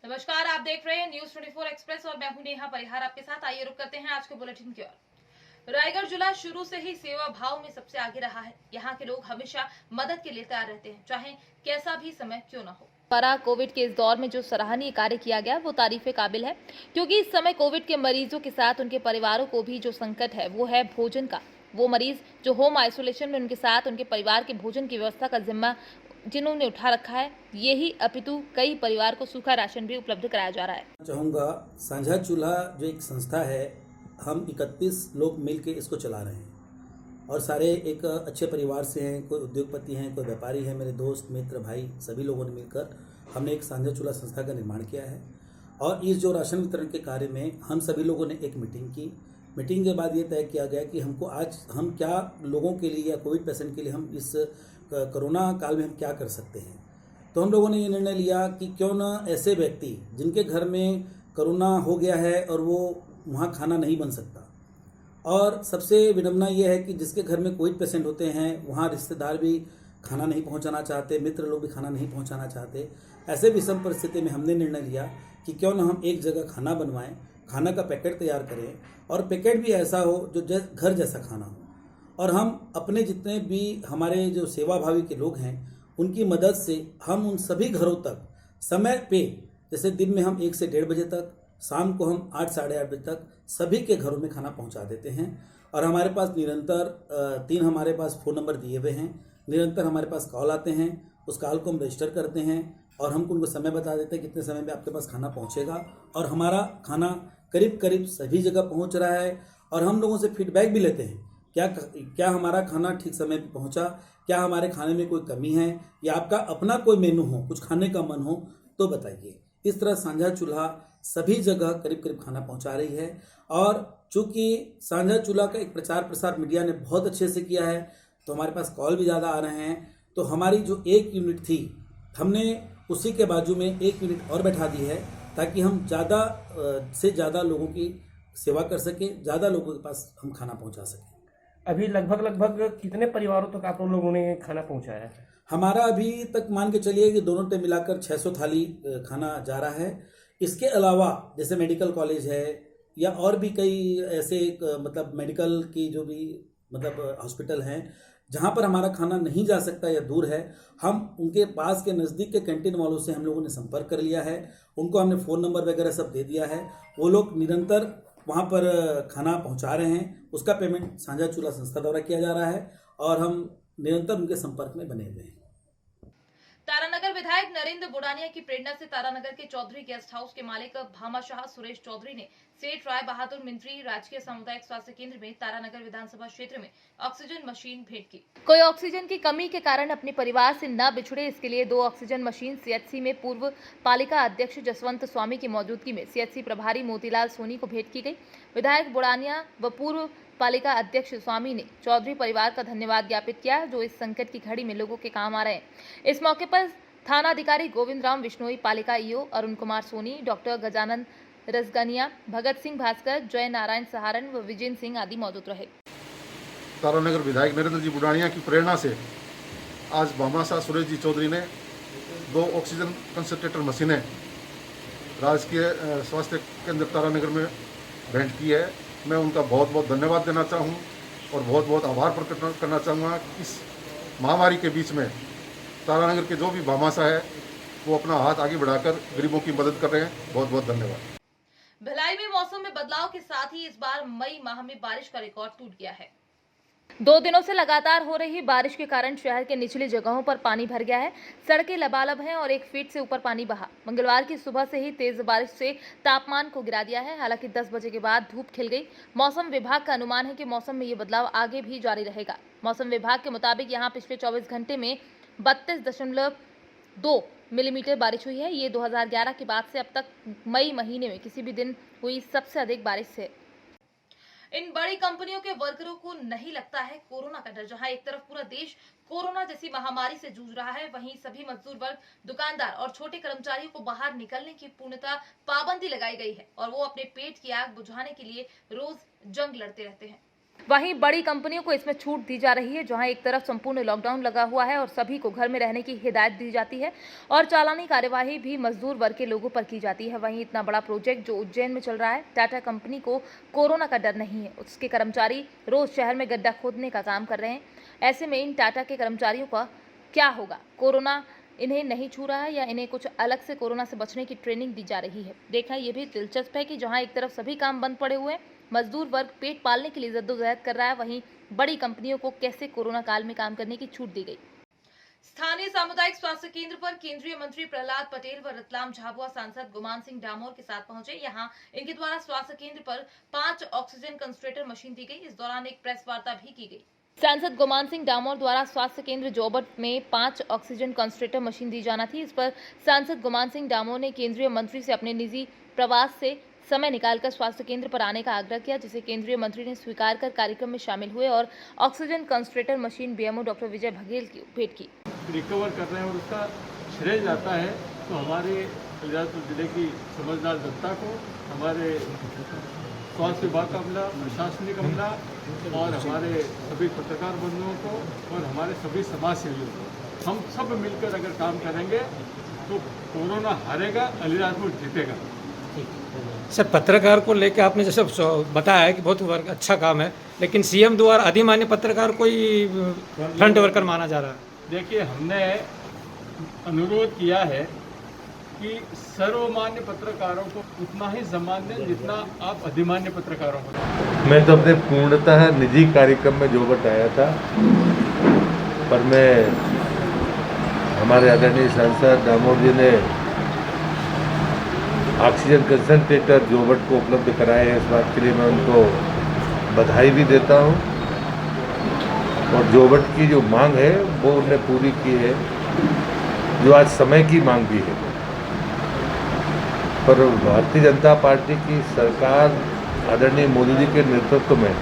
नमस्कार, आप देख रहे हैं न्यूज 24 एक्सप्रेस और मैं हूं नेहा परिहार आपके साथ। आइए रुक करते हैं आज के बुलेटिन की ओर। रायगढ़ जिला शुरू से ही सेवा भाव में सबसे आगे रहा है। यहाँ के लोग हमेशा मदद के लिए तैयार रहते हैं, चाहे कैसा भी समय क्यों न हो। द्वारा कोविड के इस दौर में जो सराहनीय कार्य किया गया वो तारीफे काबिल है, क्योंकि इस समय कोविड के मरीजों के साथ उनके परिवारों को भी जो संकट है वो है भोजन का। वो मरीज जो होम आइसोलेशन में उनके साथ उनके परिवार के भोजन की व्यवस्था का जिम्मा जिन्होंने उठा रखा है, यही अपितु कई परिवार को सूखा राशन भी उपलब्ध कराया जा रहा है। चाहूँगा साझा चूल्हा जो एक संस्था है, हम 31 लोग मिलकर इसको चला रहे हैं और सारे एक अच्छे परिवार से हैं। कोई उद्योगपति हैं, कोई व्यापारी है, मेरे दोस्त मित्र भाई सभी लोगों ने मिलकर हमने एक साझा चूल्हा संस्था का निर्माण किया है। और इस जो राशन वितरण के कार्य में हम सभी लोगों ने एक मीटिंग की। मीटिंग के बाद ये तय किया गया कि हमको आज हम क्या लोगों के लिए या कोविड पेशेंट के लिए हम इस कोरोना काल में हम क्या कर सकते हैं। तो हम लोगों ने ये निर्णय लिया कि क्यों ना ऐसे व्यक्ति जिनके घर में कोरोना हो गया है और वो वहाँ खाना नहीं बन सकता, और सबसे विडम्बना ये है कि जिसके घर में कोविड पेशेंट होते हैं वहाँ रिश्तेदार भी खाना नहीं पहुँचाना चाहते, मित्र लोग भी खाना नहीं पहुँचाना चाहते। ऐसे विषम परिस्थिति में हमने निर्णय लिया कि क्यों ना हम एक जगह खाना बनवाएं, खाना का पैकेट तैयार करें और पैकेट भी ऐसा हो जो घर जैसा खाना हो। और हम अपने जितने भी हमारे जो सेवाभावी के लोग हैं उनकी मदद से हम उन सभी घरों तक समय पे, जैसे दिन में हम 1 से 1:30 बजे तक, शाम को हम 8 साढ़े 8 बजे तक सभी के घरों में खाना पहुंचा देते हैं। और हमारे पास निरंतर 3 हमारे पास फ़ोन नंबर दिए हुए हैं। निरंतर हमारे पास कॉल आते हैं, उस कॉल को हम रजिस्टर करते हैं और हम उनको समय बता देते हैं कितने समय में आपके पास खाना पहुँचेगा। और हमारा खाना करीब करीब सभी जगह पहुँच रहा है। और हम लोगों से फीडबैक भी लेते हैं, क्या हमारा खाना ठीक समय पर पहुंचा, क्या हमारे खाने में कोई कमी है, या आपका अपना कोई मेनू हो, कुछ खाने का मन हो तो बताइए। इस तरह साझा चूल्हा सभी जगह करीब करीब खाना पहुंचा रही है। और चूंकि साझा चूल्हा का एक प्रचार प्रसार मीडिया ने बहुत अच्छे से किया है तो हमारे पास कॉल भी ज़्यादा आ रहे हैं। तो हमारी जो 1 यूनिट थी हमने उसी के बाजू में 1 यूनिट और बैठा दी है, ताकि हम ज़्यादा से ज़्यादा लोगों की सेवा कर सकें, ज़्यादा लोगों के पास हम खाना पहुँचा सकें। अभी लगभग कितने परिवारों तक आप लोगों ने खाना पहुंचाया है? हमारा अभी तक मान के चलिए कि दोनों टाइम मिलाकर 600 थाली खाना जा रहा है। इसके अलावा जैसे मेडिकल कॉलेज है या और भी कई ऐसे मतलब मेडिकल की जो भी मतलब हॉस्पिटल हैं जहाँ पर हमारा खाना नहीं जा सकता या दूर है, हम उनके पास के नज़दीक के कैंटीन वालों से हम लोगों ने संपर्क कर लिया है। उनको हमने फ़ोन नंबर वगैरह सब दे दिया है। वो लोग निरंतर वहाँ पर खाना पहुँचा रहे हैं। उसका पेमेंट साझा चूल्हा संस्था द्वारा किया जा रहा है और हम निरंतर उनके संपर्क में बने हुए हैं। तारानगर विधायक नरेंद्र बुडानिया की प्रेरणा से तारानगर के चौधरी गेस्ट हाउस के मालिक भामाशाह सुरेश चौधरी ने सेठ राय बहादुर मिंत्री राजकीय सामुदायिक स्वास्थ्य केंद्र में तारानगर विधानसभा क्षेत्र में ऑक्सीजन मशीन भेंट की। कोई ऑक्सीजन की कमी के कारण अपने परिवार से न बिछड़े, इसके लिए 2 ऑक्सीजन मशीन सीएचसी में पूर्व पालिका अध्यक्ष जसवंत स्वामी की मौजूदगी में सीएचसी प्रभारी मोतीलाल सोनी को भेंट की गई। विधायक बुडानिया व पूर्व पालिका अध्यक्ष स्वामी ने चौधरी परिवार का धन्यवाद ज्ञापित किया, जो इस संकट की घड़ी में लोगों के काम आ रहे हैं। इस मौके पर थानाधिकारी गोविंद राम विश्नोई, पालिका ईओ अरुण कुमार सोनी, डॉक्टर गजानन रसगनिया, भगत सिंह भास्कर, जय नारायण सहारन व विजेंद्र सिंह आदि मौजूद रहे। तारानगर विधायक नरेंद्र जी बुडानिया की प्रेरणा से आज भामाशाह सुरेश जी चौधरी ने 2 ऑक्सीजन कंसंट्रेटर मशीनें राजकीय स्वास्थ्य केंद्र तारानगर में भेंट की है। मैं उनका बहुत बहुत धन्यवाद देना चाहूँ और बहुत बहुत आभार प्रकट करना चाहूँगा। इस महामारी के बीच में तारानगर के जो भी भामाशाह है वो अपना हाथ आगे बढ़ाकर गरीबों की मदद कर रहे हैं। बहुत बहुत धन्यवाद। भिलाई में मौसम में बदलाव के साथ ही इस बार मई माह में बारिश का रिकॉर्ड टूट गया है। 2 दिनों से लगातार हो रही बारिश के कारण शहर के निचली जगहों पर पानी भर गया है। सड़कें लबालब हैं और 1 फीट से ऊपर पानी बहा। मंगलवार की सुबह से ही तेज बारिश से तापमान को गिरा दिया है। हालांकि 10 बजे के बाद धूप खिल गई। मौसम विभाग का अनुमान है कि मौसम में ये बदलाव आगे भी जारी रहेगा। मौसम विभाग के मुताबिक यहाँ पिछले 24 घंटे में 32.2 मिलीमीटर बारिश हुई है। ये 2011 के बाद से अब तक मई महीने में किसी भी दिन हुई सबसे अधिक बारिश है। इन बड़ी कंपनियों के वर्करों को नहीं लगता है कोरोना का डर। जहां एक तरफ पूरा देश कोरोना जैसी महामारी से जूझ रहा है, वहीं सभी मजदूर वर्ग, दुकानदार और छोटे कर्मचारियों को बाहर निकलने की पूर्णतः पाबंदी लगाई गई है और वो अपने पेट की आग बुझाने के लिए रोज जंग लड़ते रहते हैं। वहीं बड़ी कंपनियों को इसमें छूट दी जा रही है, जहां एक तरफ संपूर्ण लॉकडाउन लगा हुआ है और सभी को घर में रहने की हिदायत दी जाती है और चालानी कार्यवाही भी मजदूर वर्ग के लोगों पर की जाती है। वहीं इतना बड़ा प्रोजेक्ट जो उज्जैन में चल रहा है, टाटा कंपनी को कोरोना का डर नहीं है। उसके कर्मचारी रोज शहर में गड्ढा खोदने का काम कर रहे हैं। ऐसे में इन टाटा के कर्मचारियों का क्या होगा? कोरोना इन्हें नहीं छू रहा है या इन्हें कुछ अलग से कोरोना से बचने की ट्रेनिंग दी जा रही है? देखना ये भी दिलचस्प है कि जहां एक तरफ सभी काम बंद पड़े हुए हैं, मजदूर वर्ग पेट पालने के लिए जद्दोजहद कर रहा है, वहीं बड़ी कंपनियों को कैसे कोरोना काल में काम करने की छूट दी गई। स्थानीय सामुदायिक स्वास्थ्य केंद्र पर केंद्रीय मंत्री प्रहलाद पटेल व रतलाम झाबुआ सांसद गुमान सिंह डामोर के साथ पहुंचे। यहां इनके द्वारा स्वास्थ्य केंद्र पर 5 ऑक्सीजन कंसंट्रेटर मशीन दी गई। इस दौरान एक प्रेस वार्ता भी की गई। सांसद गुमान सिंह डामोर द्वारा स्वास्थ्य केंद्र जोबट में 5 ऑक्सीजन कंसंट्रेटर मशीन दी जाना थी। इस पर सांसद गुमान सिंह डामोर ने केंद्रीय मंत्री से अपने निजी प्रवास से समय निकालकर स्वास्थ्य केंद्र पर आने का आग्रह किया, जिसे केंद्रीय मंत्री ने स्वीकार कर कार्यक्रम में शामिल हुए और oxygen concentrator machine BMO doctor Vijay Baghel की भेंट की। रिकवर कर रहे हैं और उसका श्रेय जाता है तो हमारे अलीराजपुर जिले की समझदार जनता को, हमारे स्वास्थ्य विभाग का अमला, प्रशासनिक अमला और हमारे सभी पत्रकार बंधुओं को और हमारे सभी समाज सेवियों को। हम सब मिलकर अगर काम करेंगे तो कोरोना हारेगा, अलीराजपुर जीतेगा। सर, पत्रकार को लेकर आपने जैसे बताया है कि बहुत अच्छा काम है, लेकिन सीएम द्वारा अधिमान्य पत्रकार को ही फ्रंट वर्कर माना जा रहा है। देखिए, हमने अनुरोध किया है कि सर्वमान्य पत्रकारों को उतना ही सम्मान दें जितना आप अधिमान्य पत्रकारों को दें। मैं तो अपने पूर्णतः निजी कार्यक्रम में जोबट आया था, पर मैं हमारे आदरणीय सांसद डामोर जी ने ऑक्सीजन कंसंट्रेटर जोबट को उपलब्ध कराए हैं। इस बात के लिए मैं उनको बधाई भी देता हूं और जोबट की जो मांग है वो उन्होंने पूरी की है, जो आज समय की मांग भी है। पर भारतीय जनता पार्टी की सरकार आदरणीय मोदी जी के नेतृत्व में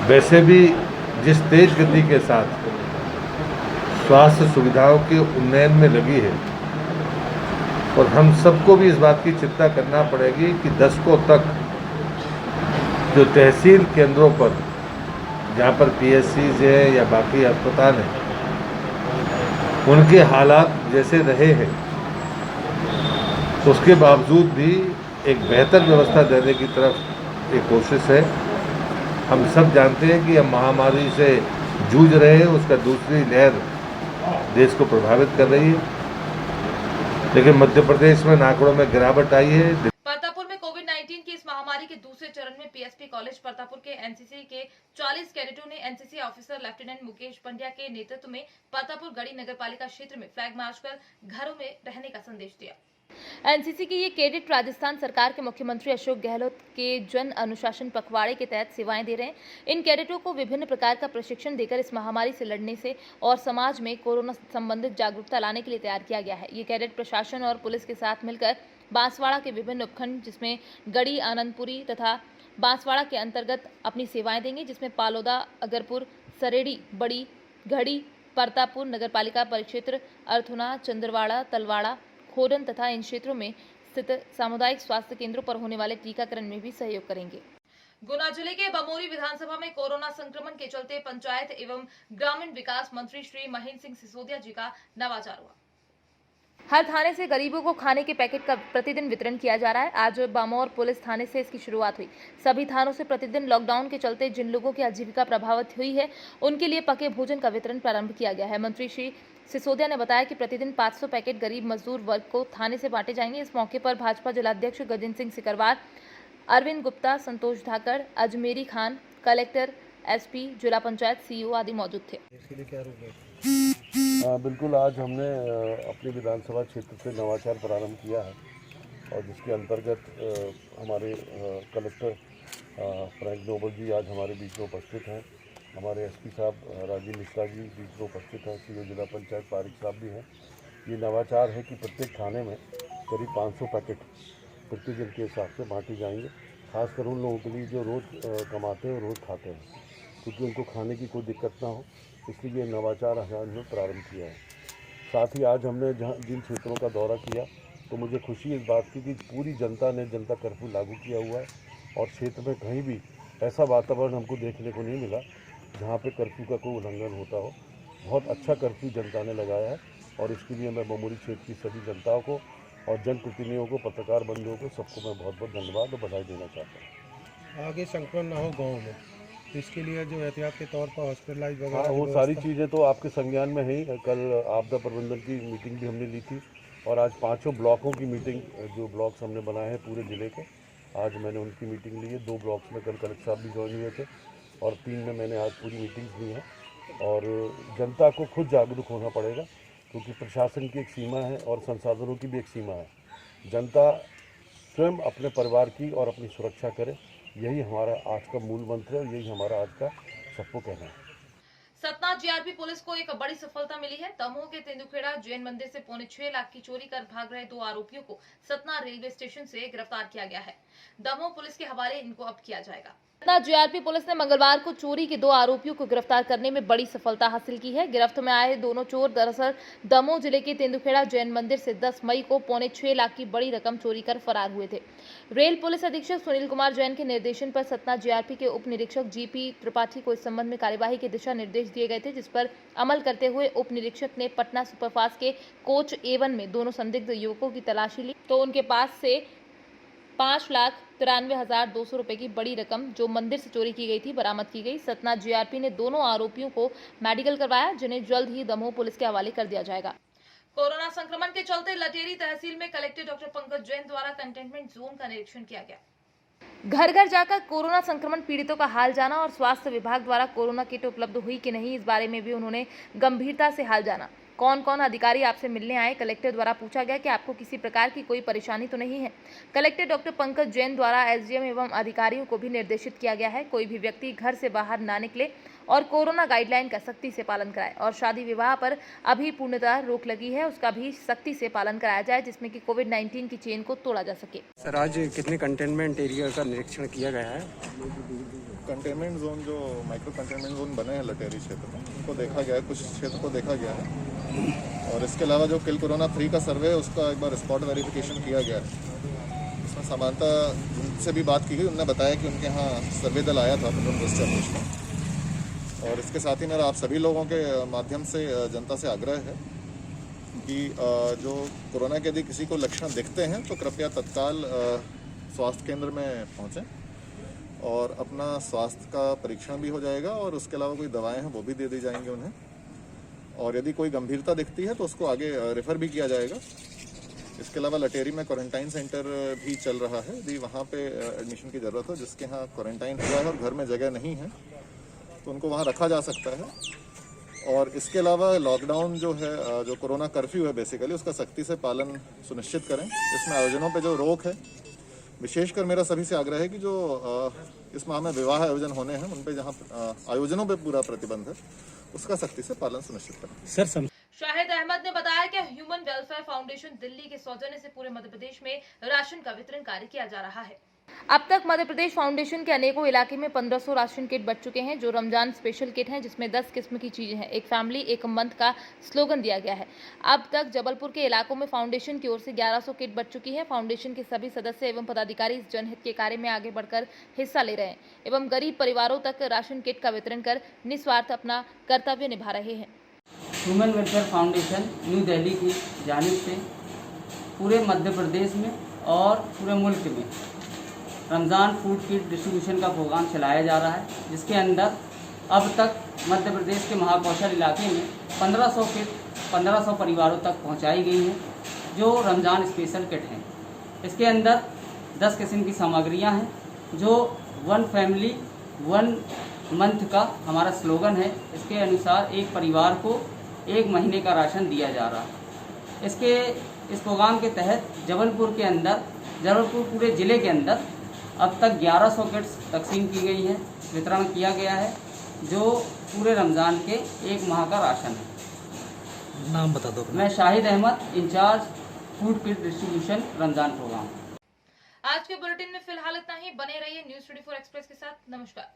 वैसे भी जिस तेज गति के साथ स्वास्थ्य सुविधाओं के उन्नयन में लगी है, और हम सबको भी इस बात की चिंता करना पड़ेगी कि दशकों तक जो तहसील केंद्रों पर, जहाँ पर पीएचसीज है या बाकी अस्पताल हैं, उनके हालात जैसे रहे हैं, उसके बावजूद भी एक बेहतर व्यवस्था देने की तरफ एक कोशिश है। हम सब जानते हैं कि हम महामारी से जूझ रहे हैं, उसका दूसरी लहर देश को प्रभावित कर रही है, लेकिन मध्य प्रदेश में आंकड़ों में गिरावट आई है। परतापुर में कोविड-19 की इस महामारी के दूसरे चरण में पीएसपी कॉलेज परतापुर के एनसीसी के 40 कैडेटों ने NCC officer lieutenant Mukesh Pandya के नेतृत्व में परतापुर गढ़ी नगरपालिका क्षेत्र में फ्लैग मार्च कर घरों में रहने का संदेश दिया। एनसीसी के ये कैडेट राजस्थान सरकार के मुख्यमंत्री अशोक गहलोत के जन अनुशासन पखवाड़े के तहत सेवाएं दे रहे हैं। इन कैडेटों को विभिन्न प्रकार का प्रशिक्षण देकर इस महामारी से लड़ने से और समाज में कोरोना संबंधित जागरूकता लाने के लिए तैयार किया गया है। ये कैडेट प्रशासन और पुलिस के साथ मिलकर बांसवाड़ा के विभिन्न उपखंड, जिसमें गढ़ी, आनंदपुरी तथा बांसवाड़ा के अंतर्गत अपनी सेवाएं देंगे, जिसमें पालोदा, अगरपुर, सरेड़ी, बड़ी, घड़ी, परतापुर नगरपालिका परिक्षेत्र, अर्थुना, चंद्रवाड़ा, तलवाड़ा, खोडन तथा इन क्षेत्रों में स्थित सामुदायिक स्वास्थ्य केंद्रों पर होने वाले टीकाकरण में भी सहयोग करेंगे। गुना जिले के बमोरी विधानसभा में कोरोना संक्रमण के चलते पंचायत एवं ग्रामीण विकास मंत्री श्री महेंद्र सिंह सिसोदिया जी का नवाचार हुआ। हर थाने से गरीबों को खाने के पैकेट का प्रतिदिन वितरण किया जा रहा है। आज बामोर पुलिस थाने से इसकी शुरुआत हुई। सभी थानों से प्रतिदिन लॉकडाउन के चलते जिन लोगों की आजीविका प्रभावित हुई है, उनके लिए पके भोजन का वितरण प्रारंभ किया गया है। मंत्री श्री सिसोदिया ने बताया कि प्रतिदिन 500 पैकेट गरीब मजदूर वर्ग को थाने से बांटे जाएंगे। इस मौके पर भाजपा जिलाध्यक्ष गजेंद्र सिंह सिकरवार, अरविंद गुप्ता, संतोष धाकड़, अजमेरी खान, कलेक्टर, एसपी, जिला पंचायत सीईओ आदि मौजूद थे। बिल्कुल, आज हमने अपने विधानसभा क्षेत्र से नवाचार प्रारंभ किया है और जिसके अंतर्गत हमारे कलेक्टर फ्रैंक नोबल जी आज हमारे बीच में उपस्थित हैं। हमारे एसपी साहब राजीव मिश्रा जी बीच में उपस्थित हैं। सीईओ जिला पंचायत पारिक साहब भी हैं। ये नवाचार है कि प्रत्येक थाने में करीब 500 पैकेट प्रतिदिन के हिसाब से बांटी जाएंगे, खासकर उन लोगों के लिए जो रोज़ कमाते हैं और रोज़ खाते हैं, क्योंकि उनको खाने की कोई दिक्कत ना हो, इसलिए ये नवाचार हमने प्रारंभ किया है। साथ ही आज हमने जिन क्षेत्रों का दौरा किया तो मुझे खुशी इस बात की कि पूरी जनता ने जनता कर्फ्यू लागू किया हुआ है और क्षेत्र में कहीं भी ऐसा वातावरण हमको देखने को नहीं मिला जहाँ पे कर्फ्यू का कोई उल्लंघन होता हो। बहुत अच्छा कर्फ्यू जनता ने लगाया है और इसके लिए मैं बमोरी क्षेत्र की सभी जनताओं को और जनप्रतिनिधियों को, पत्रकार बंधुओं को, सबको मैं बहुत बहुत धन्यवाद और बधाई देना चाहता हूँ। आगे संक्रमण ना हो गाँव में, तो इसके लिए जो एहतियात के तौर पर हॉस्पिटलाइज हाँ, वगैरह वो सारी चीज़ें तो आपके संज्ञान में है ही। कल आपदा प्रबंधन की मीटिंग भी हमने ली थी और आज 5 ब्लॉकों की मीटिंग, जो ब्लॉक्स हमने बनाए हैं पूरे ज़िले के, आज मैंने उनकी मीटिंग ली है। 2 ब्लॉक्स में कल कलेक्टर साहब भी ज्वाइन हुए थे और 3 में मैंने आज पूरी मीटिंग्स ली हैं। और जनता को खुद जागरूक होना पड़ेगा क्योंकि प्रशासन की एक सीमा है और संसाधनों की भी एक सीमा है। जनता स्वयं अपने परिवार की और अपनी सुरक्षा करे, यही हमारा आज का मूल मंत्र है और यही हमारा आज का सबको कहना है। सतना जीआरपी पुलिस को एक बड़ी सफलता मिली है। दमोह के तेंदुखेड़ा जैन मंदिर से 6.25 लाख की चोरी कर भाग रहे 2 आरोपियों को सतना रेलवे स्टेशन से गिरफ्तार किया गया है। दमोह पुलिस के हवाले इनको अब किया जाएगा। सतना जीआरपी पुलिस ने मंगलवार को चोरी के 2 आरोपियों को गिरफ्तार करने में बड़ी सफलता हासिल की है। गिरफ्त में आए दोनों चोर दरअसल दमोह जिले के तेंदुखेड़ा जैन मंदिर से 10 मई को 6.25 लाख की बड़ी रकम चोरी कर फरार हुए थे। रेल पुलिस अधीक्षक सुनील कुमार जैन के निर्देशन पर सतना जीआरपी के उप निरीक्षक जीपी त्रिपाठी को इस संबंध में कार्यवाही के दिशा निर्देश दिए गए थे, जिस पर अमल करते हुए उप निरीक्षक ने पटना सुपरफास्ट के कोच A1 में दोनों संदिग्ध युवकों की तलाशी ली तो उनके पास से 5,93,200 रुपए की बड़ी रकम जो मंदिर से चोरी की गई थी बरामद की गई। सतना जीआरपी ने दोनों आरोपियों को मेडिकल करवाया, जिन्हें जल्द ही दमोह पुलिस के हवाले कर दिया जाएगा। कोरोना संक्रमण के चलते लटेरी तहसील में कलेक्टर डॉक्टर पंकज जैन द्वारा कंटेनमेंट जोन का निरीक्षण किया गया। घर घर जाकर कोरोना संक्रमण पीड़ितों का हाल जाना और स्वास्थ्य विभाग द्वारा कोरोना किट उपलब्ध हुई कि नहीं, इस बारे में भी उन्होंने गंभीरता से हाल जाना। कौन कौन अधिकारी आपसे मिलने आए, कलेक्टर द्वारा पूछा गया कि आपको किसी प्रकार की कोई परेशानी तो नहीं है। कलेक्टर डॉक्टर पंकज जैन द्वारा एसडीएम एवं अधिकारियों को भी निर्देशित किया गया है कोई भी व्यक्ति घर से बाहर ना निकले और कोरोना गाइडलाइन का सख्ती से पालन कराए और शादी विवाह पर अभी पूर्णतः रोक लगी है उसका भी सख्ती से पालन कराया जाए, जिसमें कि कोविड-19 की चेन को तोड़ा जा सके। सर, आज कितने कंटेनमेंट एरिया का निरीक्षण किया गया है? कंटेनमेंट जोन जो माइक्रो कंटेनमेंट जोन बने हैं लटेरी क्षेत्र में, उनको देखा गया है, कुछ क्षेत्र को देखा गया है और इसके अलावा जो किल कोरोना 3 का सर्वे है उसका एक बार स्पॉट वेरिफिकेशन किया गया है। इसमें समानता जिनसे भी बात की गई उन्होंने बताया कि उनके यहाँ सर्वे दल आया था में और इसके साथ ही मेरा आप सभी लोगों के माध्यम से जनता से आग्रह है कि जो कोरोना के यदि किसी को लक्षण दिखते हैं तो कृपया तत्काल स्वास्थ्य केंद्र में पहुँचें और अपना स्वास्थ्य का परीक्षण भी हो जाएगा और उसके अलावा कोई दवाएं हैं वो भी दे दी जाएंगी उन्हें और यदि कोई गंभीरता दिखती है तो उसको आगे रेफ़र भी किया जाएगा। इसके अलावा लटेरी में क्वारंटाइन सेंटर भी चल रहा है, यदि वहाँ पे एडमिशन की ज़रूरत हो जिसके यहाँ क्वारंटाइन हुआ है और घर में जगह नहीं है तो उनको वहाँ रखा जा सकता है। और इसके अलावा लॉकडाउन जो है, जो कोरोना कर्फ्यू है बेसिकली, उसका सख्ती से पालन सुनिश्चित करें। इसमें आयोजनों पे जो रोक है, विशेषकर मेरा सभी से आग्रह है कि जो इस माह में विवाह आयोजन होने हैं उन पे जहाँ आयोजनों पे पूरा प्रतिबंध है उसका सख्ती से पालन सुनिश्चित करें। सर शाहिद अहमद ने बताया कि ह्यूमन वेलफेयर फाउंडेशन दिल्ली के सौजन्य से पूरे मध्य प्रदेश में राशन का वितरण कार्य किया जा रहा है। अब तक मध्य प्रदेश फाउंडेशन के अनेकों इलाके में 1500 राशन किट बच चुके हैं जो रमजान स्पेशल किट हैं, जिसमें 10 किस्म की चीजें हैं। एक फैमिली एक मंथ का स्लोगन दिया गया है। अब तक जबलपुर के इलाकों में फाउंडेशन की ओर से 1100 किट बच चुकी है। फाउंडेशन के सभी सदस्य एवं पदाधिकारी इस जनहित के कार्य में आगे बढ़कर हिस्सा ले रहे हैं एवं गरीब परिवारों तक राशन किट का वितरण कर निस्वार्थ अपना कर्तव्य निभा रहे हैं। Human welfare foundation new Delhi की जानिब से पूरे मध्य प्रदेश में और पूरे मुल्क में रमज़ान फूड किट डिस्ट्रीब्यूशन का प्रोग्राम चलाया जा रहा है, जिसके अंदर अब तक मध्य प्रदेश के महाकौशल इलाके में 1500 किट 1500 परिवारों तक पहुंचाई गई हैं जो रमज़ान स्पेशल किट हैं। इसके अंदर 10 किस्म की सामग्रियां हैं जो 1 फैमिली 1 मंथ का हमारा स्लोगन है। इसके अनुसार एक परिवार को 1 महीने का राशन दिया जा रहा है। इस प्रोग्राम के तहत जबलपुर पूरे ज़िले के अंदर अब तक 1100 किट्स तकसीम की गई है, वितरण किया गया है जो पूरे रमज़ान के 1 माह का राशन है। नाम बता दो। मैं Shahid Ahmed, incharge food kit distribution Ramzan programme. आज के बुलेटिन में फिलहाल इतना ही। बने रहिए न्यूज़ 24 एक्सप्रेस के साथ। नमस्कार।